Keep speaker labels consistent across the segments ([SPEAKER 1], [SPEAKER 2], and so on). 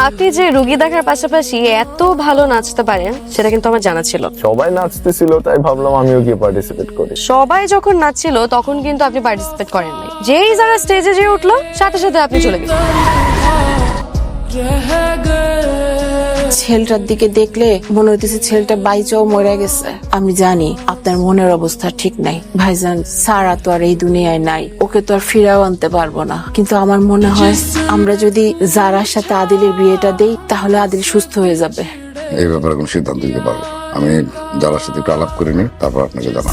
[SPEAKER 1] আপনি যে রোগী দেখার পাশাপাশি এত ভালো নাচতে পারেন সেটা কিন্তু আমার জানা ছিল।
[SPEAKER 2] সবাই নাচতেছিল তাই ভাবলাম আমিও গিয়ে পার্টিসিপেট করি।
[SPEAKER 1] সবাই যখন নাচছিল তখন কিন্তু আপনি পার্টিসিপেট করেন নাই। যেই যারা স্টেজে যে উঠলো সাথে সাথে আপনি চলে গেলেন।
[SPEAKER 3] ছেলেটার দিকে দেখলে মনে হইতেছে ছেলেটা বাইচাও মরে গেছে। আমি জানি আপনার মনের অবস্থা ঠিক নাই ভাইজান, সারা তো আর এই দুনিয়ায় নাই, ওকে তো আর ফিরাও আনতে পারবো না। কিন্তু আমার মনে হয় আমরা যদি যারার সাথে আদিলের বিয়েটা দেই তাহলে আদিল সুস্থ হয়ে যাবে।
[SPEAKER 4] এই ব্যাপারে কোনো সিদ্ধান্ত দিতে পারবো। আমি যারার সাথে একটু আলাপ করে নিই, তারপর আপনাকে জানাবো।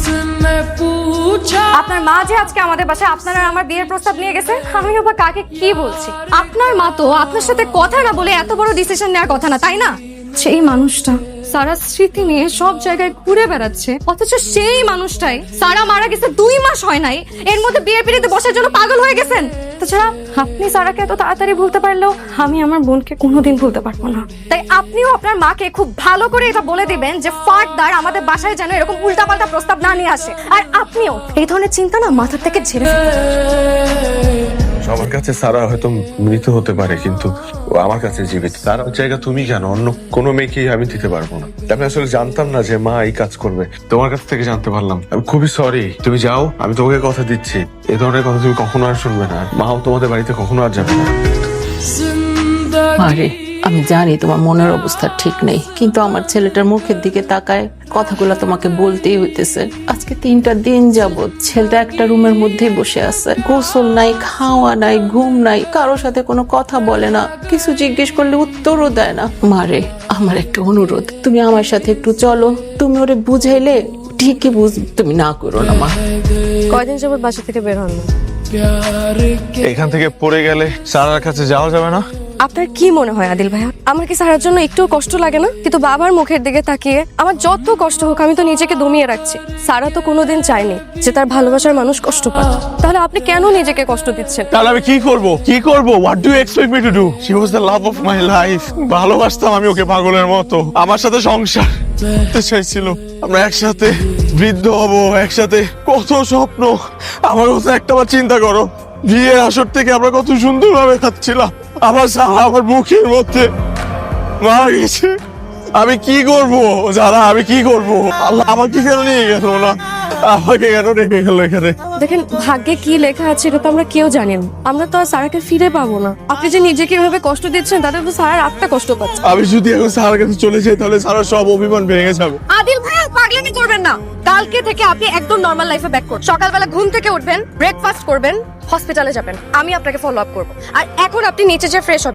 [SPEAKER 1] আপনার মা যে আজকে আমাদের বাসায় আপনার আর আমার বিয়ের প্রস্তাব নিয়ে গেছে, আমি বা কাকে কি বলছি? আপনার মা তো আপনার সাথে কথা না বলে এত বড় ডিসিশন নেওয়ার কথা না, তাই না? সেই মানুষটা সারা স্মৃতি নিয়ে সব জায়গায় ঘুরে বেড়াচ্ছে, অথচ সেই মানুষটাই সারা মারা গেছে 2 মাস হয় নাই, এর মধ্যে বিয়ের পিড়িতে বসার জন্য পাগল হয়ে গেছেন। তাছাড়া আপনি সারাকে এত তাড়াতাড়ি ভুলতে পারলেও আমি আমার বোনকে কোনোদিন ভুলতে পারবো না। তাই আপনিও আপনার মাকে খুব ভালো করে এটা বলে দিবেন যে ফার্দার আমাদের বাসায় যেন এরকম উল্টাপাল্টা প্রস্তাব না নিয়ে আসে। আর আপনিও এই ধরনের চিন্তা না মাথা থেকে ঝেড়ে ফেলুন।
[SPEAKER 5] সবার কাছে সারা হয়তো মৃত হতে পারে, কিন্তু ও আমার কাছে জীবিত। তার জায়গা তুমি কেন? অন্য কোনো মেয়েকেই আমি দিতে পারবো না। আমি আসলে জানতাম না যে মা এই কাজ করবে, তোমার কাছ থেকে জানতে পারলাম। আমি খুবই সরি। তুমি যাও, আমি তোমাকে কথা দিচ্ছি এ ধরনের কথা তুমি কখনো আর শুনবে না। মাও তোমাদের বাড়িতে কখনো আর যাবে না।
[SPEAKER 3] আরে আমি জানি তোমার মনের অবস্থা ঠিক নেই, কিন্তু আমার ছেলেটার মুখের দিকে তাকায় কথাগুলো তোমাকে বলতেই হইতেছে। আজকে 3টা দিন যাবত ছেলেটা একটা রুমের মধ্যেই বসে আছে, গোসল নাই, খাওয়া নাই, ঘুম নাই, কারোর সাথে কোনো কথা বলে না, কিছু জিজ্ঞেস করলে উত্তরও দেয় না। মারে আমার একটা অনুরোধ, তুমি আমার সাথে একটু চলো, তুমি ওরে বুঝাইলে ঠিকই তুমি না করো না মা।
[SPEAKER 1] কয়দিন যাবত বাসা থেকে বের হন না?
[SPEAKER 5] এখান থেকে পড়ে গেলে সারার কাছে যাওয়া যাবে না।
[SPEAKER 1] আপনার কি মনে হয় আদিল ভাইয়া, আমার কি সারার জন্য একটু কষ্ট লাগে না? কিন্তু বাবার মুখের দিকে তাকিয়ে আমার যত কষ্ট হোক আমি তো নিজেকে দমিয়ে রাখছি। সারা তো কোনোদিন চায়নি যে তার ভালোবাসার মানুষ কষ্ট পায়, তাহলে আপনি কেন নিজেকে কষ্ট দিচ্ছেন?
[SPEAKER 5] তাহলে আমি কি করব? What do you expect me to do? She was the love of my life. ভালোবাসতাম আমি ওকে পাগলের মতো। আমার সাথে সংসার করতে চাইছিল, আমরা একসাথে বৃদ্ধ হব, একসাথে কত স্বপ্ন। আমার কথা একটাবার চিন্তা করো, বিয়ের আসর থেকে আমরা কত সুন্দরভাবে খাচ্ছিলাম, আমার সারা আমার মুখের মধ্যে মারা গেছে। আমি কি করব যারা, আমি কি করব? আল্লাহ আমাকে কেন নিয়ে গেল না? আমাকে কেন রেখে গেল এখানে?
[SPEAKER 1] দেখেন, ভাগ্যে কি লেখা আছে এটা তো আমরা কেউ জানি না। আমরা তো আর সারাকে ফিরে পাবো না। আপনি যে নিজেকে এভাবে কষ্ট দিচ্ছেন তাতে তো সারার আত্মা কষ্ট পাচ্ছে।
[SPEAKER 5] আমি যদি এখন সারার কাছে চলে যাই তাহলে সারা সব অভিমান ভেঙে যাবে।
[SPEAKER 1] আদিল ভাই পাগলামি করবেন না। কালকে থেকে আপনি একদম নরমাল লাইফে ব্যাক করুন। সকালবেলা ঘুম থেকে উঠবেন, ব্রেকফাস্ট করবেন, হসপিটালে যাবেন, আমি আপনাকে ফলো আপ করবো। আর এখন আপনি নিচে যে ফ্রেশ